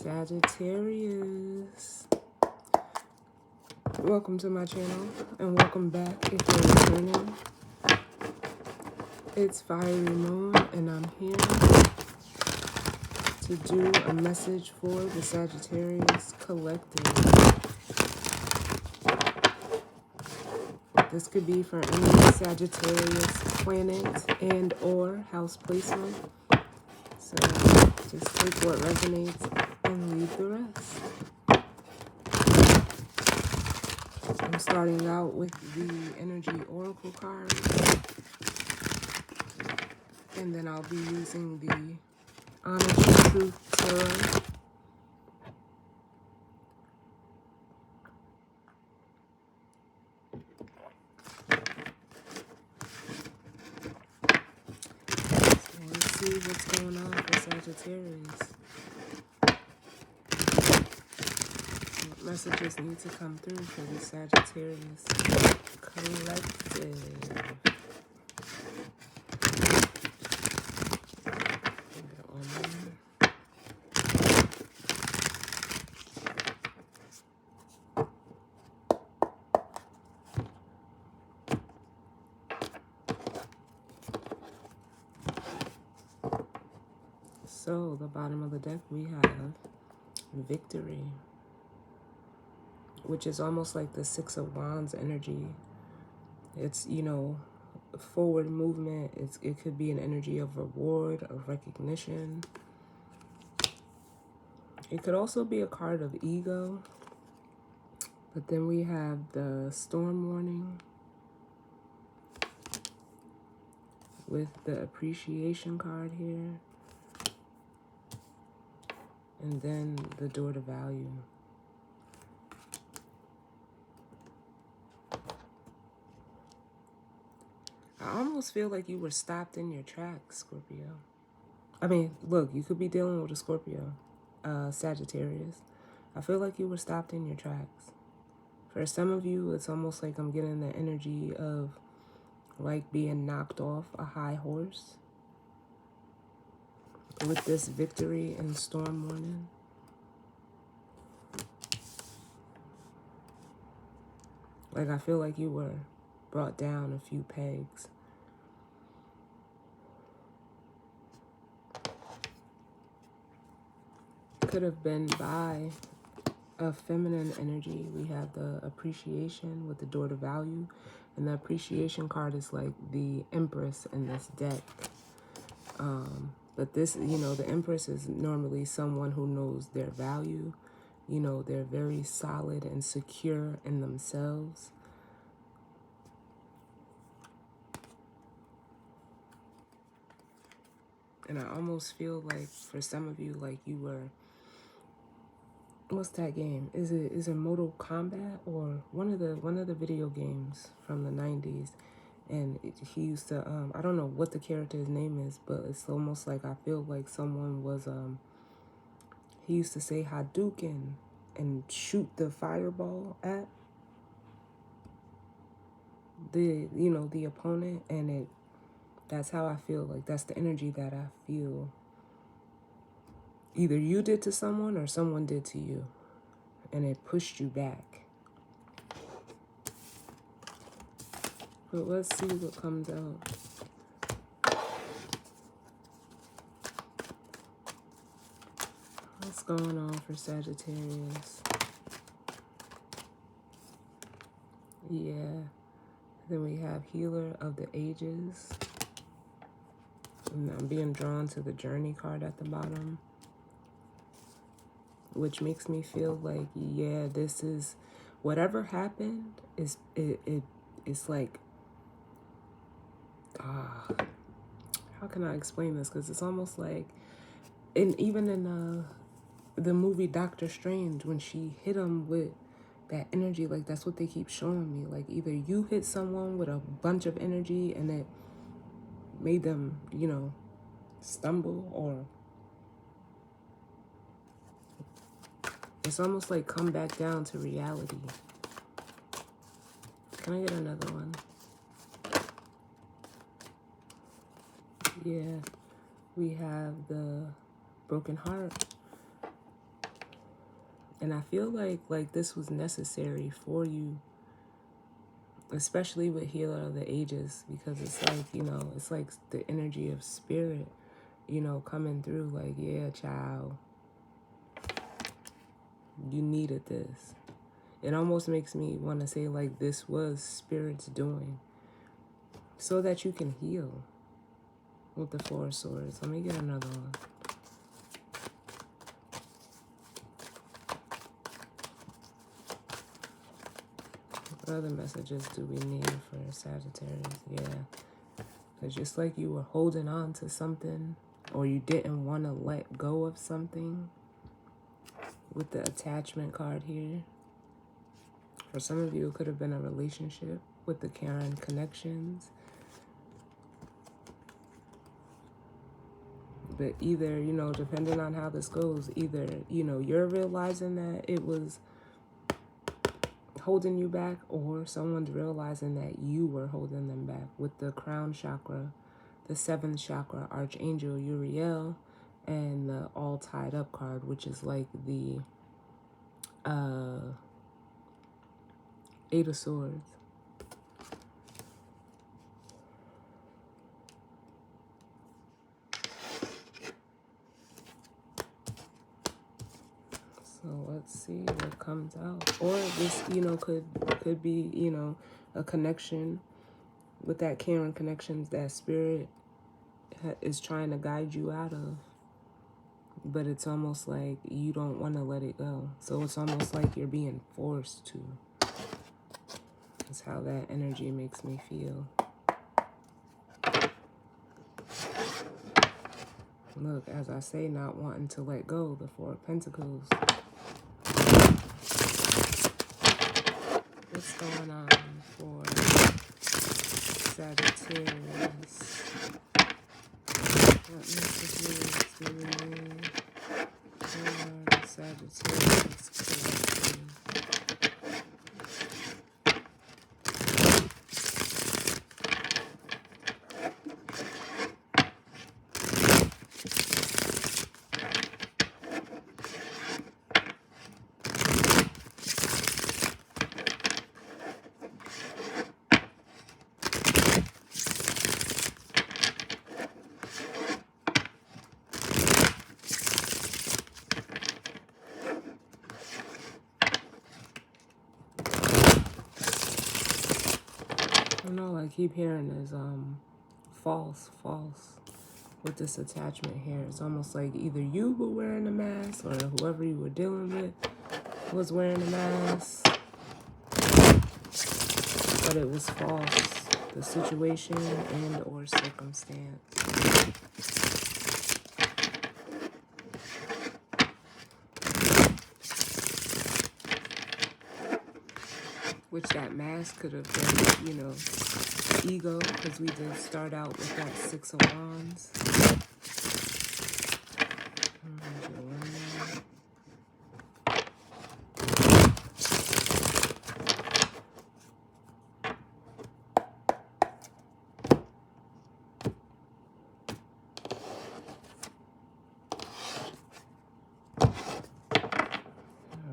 Sagittarius. Welcome to my channel and welcome back if you're returning. It's Fiery Moon and I'm here to do a message for the Sagittarius collective. This could be for any Sagittarius planet and or house placement. So just take what resonates and leave the rest. I'm starting out with the Energy Oracle card. And then I'll be using the Honest Truth Tarot. So let's see what's going on for Sagittarius. What messages need to come through for the Sagittarius collective? So, the bottom of the deck, we have Victory, which is almost like the Six of Wands energy. It's, you know, forward movement. It could be an energy of reward, of recognition. It could also be a card of ego. But then we have the Storm Warning with the Appreciation card here. And then the Door to Value. I almost feel like you were stopped in your tracks, Scorpio. I mean, look, you could be dealing with a Scorpio, Sagittarius. I feel like you were stopped in your tracks. For some of you, it's almost like I'm getting the energy of like being knocked off a high horse. With this Victory and Storm Warning. Like I feel like you were brought down a few pegs. Could have been by a feminine energy. We have the Appreciation with the Door to Value. And the Appreciation card is like the Empress in this deck. But this, you know, the Empress is normally someone who knows their value. You know, they're very solid and secure in themselves. And I almost feel like for some of you, like you were, what's that game? Is it Mortal Kombat or one of the video games from the 90s? And he used to, I don't know what the character's name is, but it's almost like I feel like someone was, he used to say Hadouken and shoot the fireball at the, you know, the opponent. And that's how I feel. Like that's the energy that I feel. Either you did to someone or someone did to you. And it pushed you back. But let's see what comes out. What's going on for Sagittarius? Yeah. Then we have Healer of the Ages. And I'm being drawn to the Journey card at the bottom. Which makes me feel like, yeah, this is, whatever happened, it's like, how can I explain this? Because it's almost like, and even in the movie Doctor Strange, when she hit him with that energy, like that's what they keep showing me. Like either you hit someone with a bunch of energy and it made them, you know, stumble, or it's almost like come back down to reality. Can I get another one? Yeah, we have the Broken Heart. And I feel like this was necessary for you, especially with Healer of the Ages, because it's like, you know, it's like the energy of spirit, you know, coming through like, yeah, child, you needed this. It almost makes me want to say like this was spirit's doing so that you can heal with the Four of Swords. Let me get another one. What other messages do we need for Sagittarius? Yeah. Because just like you were holding on to something or you didn't want to let go of something with the attachment card here. For some of you, it could have been a relationship with the Karen connections. But either, you know, depending on how this goes, either, you know, you're realizing that it was holding you back, or someone's realizing that you were holding them back with the crown chakra, the 7th chakra, Archangel Uriel, and the all tied up card, which is like the 8 of Swords. So let's see what comes out. Or this, you know, could be, you know, a connection with that Karen connections that spirit is trying to guide you out of. But it's almost like you don't want to let it go. So it's almost like you're being forced to. That's how that energy makes me feel. Look, as I say, not wanting to let go, the 4 of Pentacles. What's going on for Sagittarius? What messages do we need for Sagittarius collective? I don't know, I keep hearing is false with this attachment here. It's almost like either you were wearing a mask or whoever you were dealing with was wearing a mask, but it was false. The situation and or circumstance. Which that mask could have been, you know, ego, because we did start out with that 6 of Wands.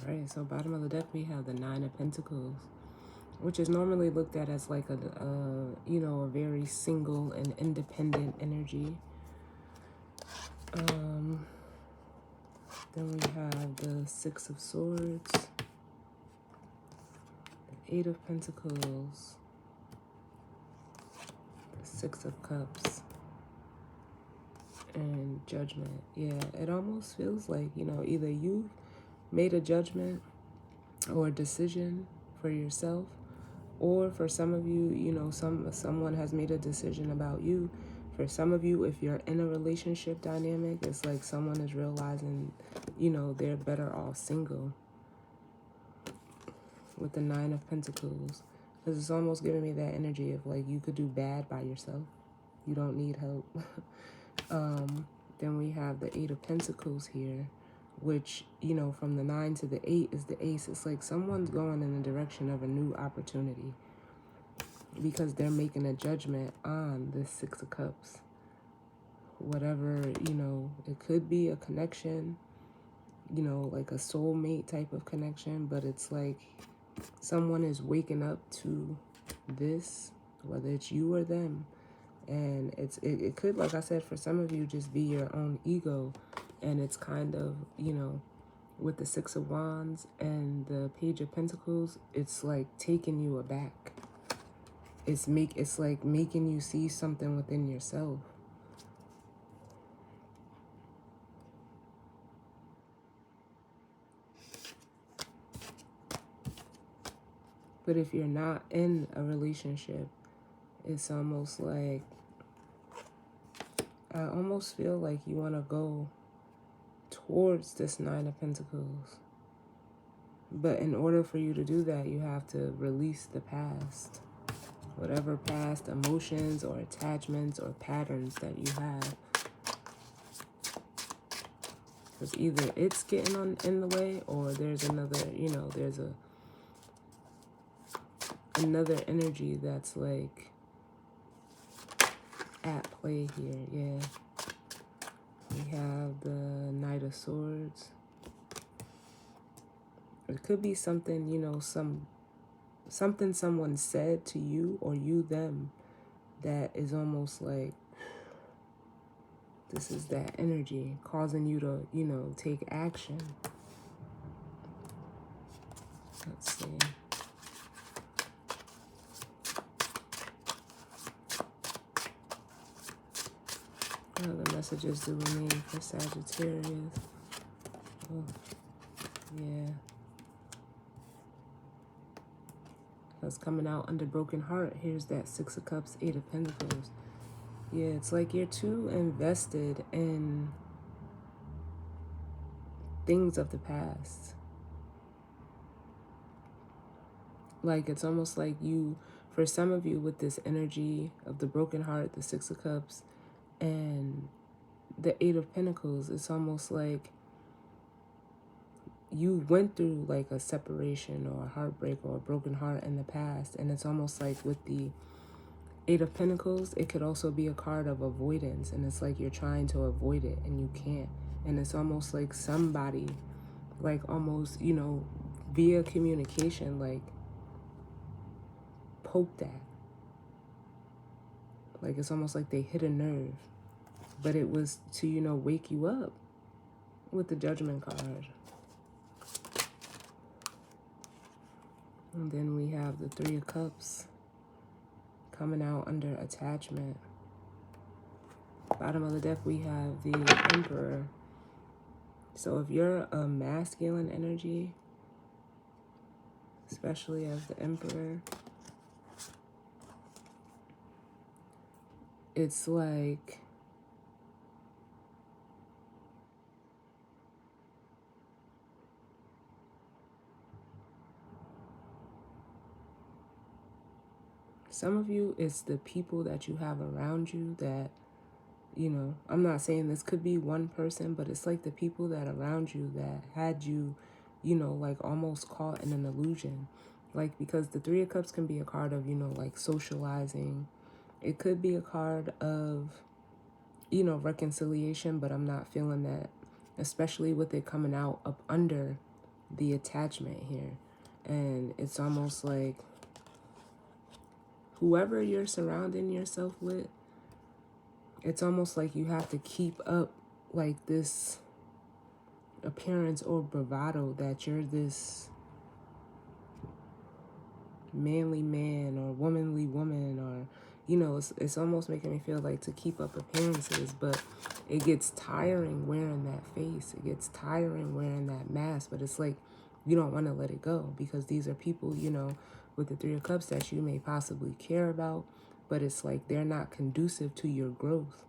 Alright, so bottom of the deck we have the 9 of Pentacles, which is normally looked at as like a you know, a very single and independent energy. Then we have the 6 of Swords, the 8 of Pentacles, the 6 of Cups, and Judgment. Yeah, it almost feels like, you know, either you made a judgment or a decision for yourself, or for some of you, you know, someone has made a decision about you. For some of you, if you're in a relationship dynamic, it's like someone is realizing, you know, they're better off single with the 9 of Pentacles. Because it's almost giving me that energy of like you could do bad by yourself. You don't need help. Then we have the 8 of Pentacles here, which, you know, from the 9 to the 8 is the Ace. It's like someone's going in the direction of a new opportunity because they're making a judgment on this 6 of Cups. Whatever, you know, it could be a connection, you know, like a soulmate type of connection, but it's like someone is waking up to this, whether it's you or them. And it could, like I said, for some of you, just be your own ego. And it's kind of, you know, with the Six of Wands and the Page of Pentacles, it's like taking you aback. It's like making you see something within yourself. But if you're not in a relationship, it's almost like, I almost feel like you want to go towards this Nine of Pentacles. But in order for you to do that, you have to release the past. Whatever past emotions or attachments or patterns that you have. Because either it's getting in the way, or there's another, you know, there's another energy that's like at play here. Yeah. We have the Knight of Swords. It could be something, you know, something someone said to you or you them that is almost like, this is that energy causing you to, you know, take action. Let's see. What other messages do remain for Sagittarius? Oh, yeah. That's coming out under broken heart. Here's that Six of Cups, Eight of Pentacles. Yeah, it's like you're too invested in things of the past. Like, it's almost like you, for some of you, with this energy of the broken heart, the Six of Cups, and the Eight of Pentacles, it's almost like you went through like a separation or a heartbreak or a broken heart in the past. And it's almost like with the Eight of Pentacles, it could also be a card of avoidance. And it's like you're trying to avoid it and you can't. And it's almost like somebody, like almost, you know, via communication, like poked that. Like it's almost like they hit a nerve. But it was to, you know, wake you up with the Judgment card. And then we have the Three of Cups coming out under attachment. Bottom of the deck, we have the Emperor. So if you're a masculine energy, especially as the Emperor, it's like some of you, it's the people that you have around you that, you know, I'm not saying this could be one person, but it's like the people that around you that had you, you know, like almost caught in an illusion. Like, because the Three of Cups can be a card of, you know, like socializing. It could be a card of, you know, reconciliation, but I'm not feeling that, especially with it coming out up under the attachment here. And it's almost like whoever you're surrounding yourself with, it's almost like you have to keep up like this appearance or bravado that you're this manly man or womanly woman, or, you know, it's almost making me feel like to keep up appearances, but it gets tiring wearing that face. It gets tiring wearing that mask, but it's like you don't want to let it go because these are people, you know, with the Three of Cups that you may possibly care about, but it's like they're not conducive to your growth.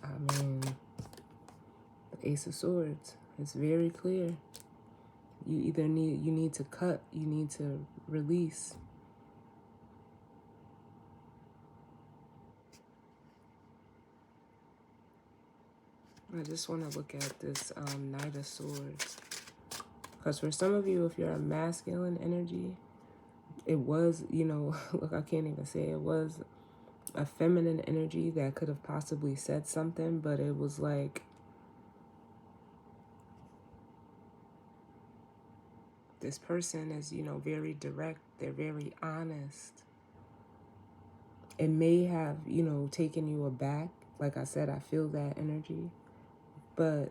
I mean, the Ace of Swords, it's very clear. You need to cut, you need to release. I just want to look at this Knight of Swords. Because for some of you, if you're a masculine energy, It was, you know, look, I can't even say it was a feminine energy that could have possibly said something, but it was like this person is, you know, very direct. They're very honest. It may have, you know, taken you aback. Like I said, I feel that energy, but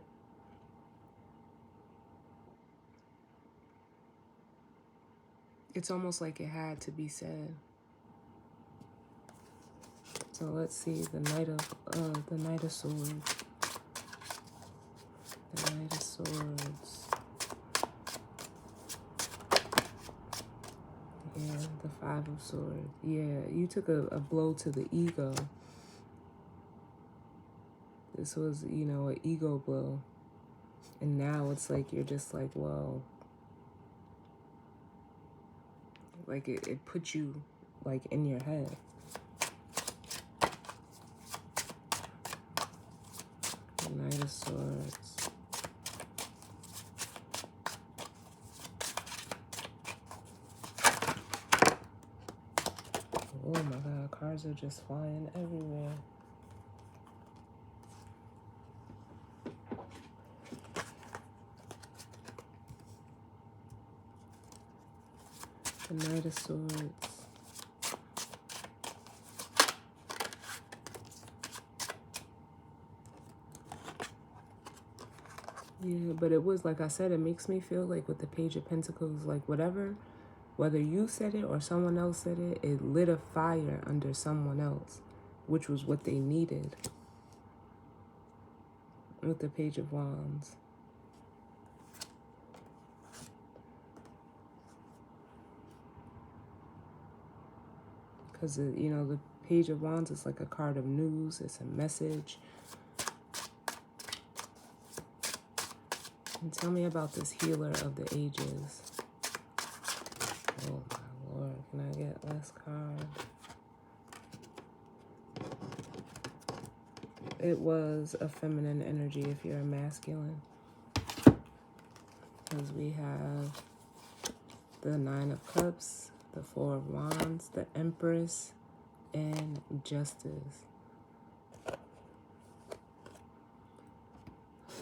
it's almost like it had to be said. So let's see, the Knight of Swords. The Knight of Swords. Yeah, the Five of Swords. Yeah, you took a blow to the ego. This was, you know, an ego blow. And now it's like you're just like, well, like it put you like in your head. The Knight of Swords. Oh my God, cards are just flying everywhere. The Knight of Swords. Yeah, but it was, like I said, it makes me feel like with the Page of Pentacles, like whatever, whether you said it or someone else said it, it lit a fire under someone else, which was what they needed with the Page of Wands. Because, you know, the Page of Wands is like a card of news. It's a message. And tell me about this Healer of the Ages. Oh, my Lord. Can I get last card? It was a feminine energy if you're a masculine. Because we have the Nine of Cups, the Four of Wands, the Empress, and Justice.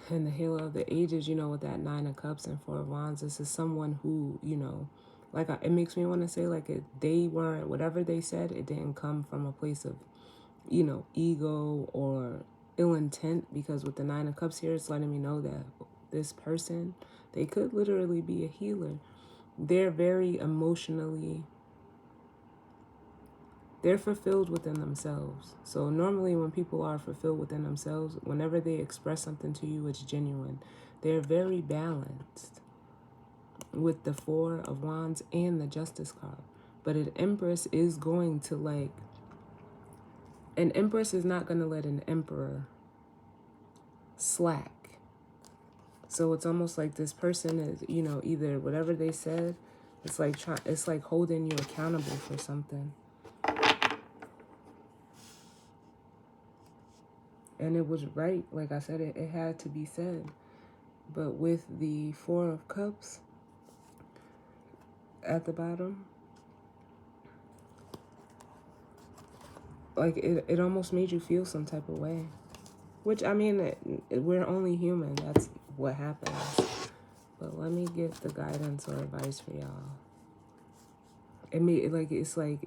And the Healer of the Ages, you know, with that Nine of Cups and Four of Wands, this is someone who, you know, like it makes me want to say, like, they weren't, whatever they said, it didn't come from a place of, you know, ego or ill intent, because with the Nine of Cups here, it's letting me know that this person, they could literally be a healer. They're very emotionally, they're fulfilled within themselves. So normally when people are fulfilled within themselves, whenever they express something to you, it's genuine. They're very balanced with the Four of Wands and the Justice card. But an Empress is going to, like, an Empress is not going to let an Emperor slack. So it's almost like this person is, you know, either whatever they said, it's like holding you accountable for something. And it was right. Like I said, it had to be said. But with the Four of Cups at the bottom, like it almost made you feel some type of way. Which, I mean, we're only human. That's what happens. But let me get the guidance or advice for y'all. It made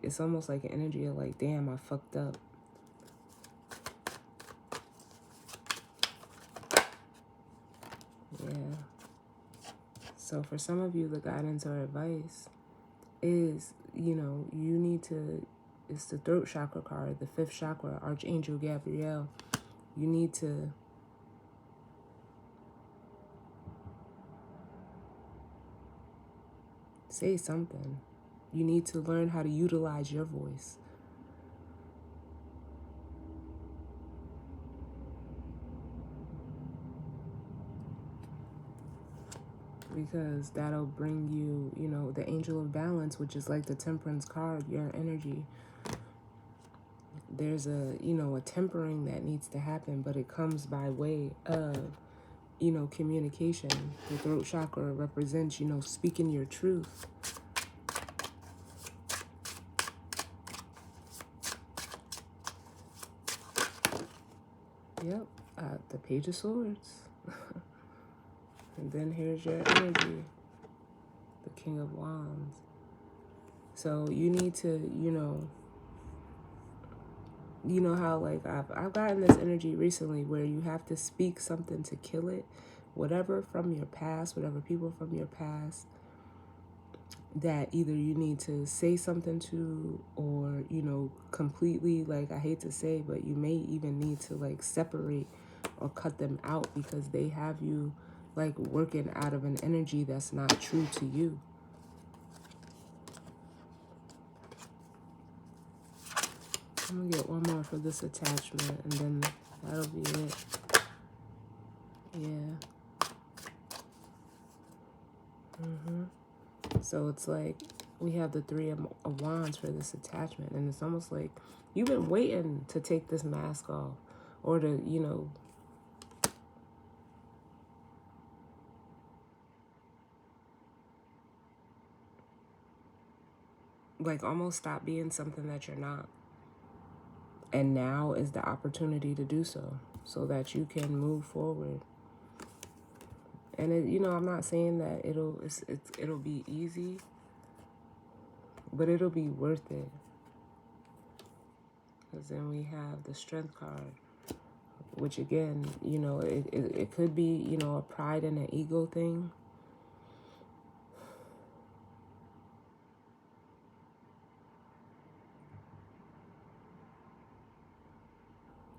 it's almost like an energy of like, damn, I fucked up. Yeah. So for some of you, the guidance or advice is, you know, you need to, it's the throat chakra card, the fifth chakra, Archangel Gabriel. You need to say something. You need to learn how to utilize your voice. Because that'll bring you, you know, the Angel of Balance, which is like the Temperance card, your energy. There's a, you know, a tempering that needs to happen, but it comes by way of, you know, communication. The throat chakra represents, you know, speaking your truth. Yep, the Page of Swords. And then here's your energy, the King of Wands. So you need to, you know how like I've gotten this energy recently where you have to speak something to kill it, whatever from your past, whatever people from your past that either you need to say something to, or completely, like, I hate to say, but you may even need to like separate or cut them out because they have you like working out of an energy that's not true to you. I'm gonna get one more for this attachment and then that'll be it. Yeah. So it's like we have the Three of Wands for this attachment, and it's almost like you've been waiting to take this mask off, or to, like almost stop being something that you're not. And now is the opportunity to do so that you can move forward. And I'm not saying that it'll be easy, but it'll be worth it. Because then we have the Strength card, which again, it could be, a pride and an ego thing.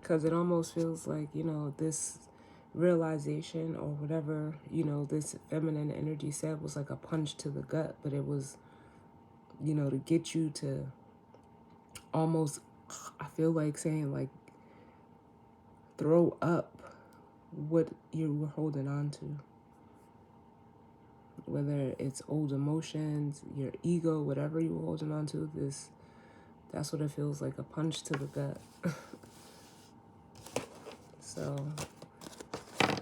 Because it almost feels like, this realization or whatever, this feminine energy said was like a punch to the gut, but it was, to get you to almost, I feel like saying like, throw up what you were holding on to. Whether it's old emotions, your ego, whatever you were holding on to, that's what it feels like, a punch to the gut. So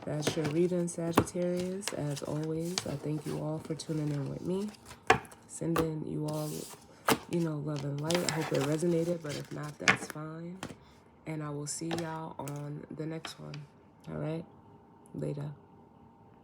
that's your reading, Sagittarius. As always, I thank you all for tuning in with me. Sending you all, love and light. I hope it resonated, but if not, that's fine. And I will see y'all on the next one. All right? Later.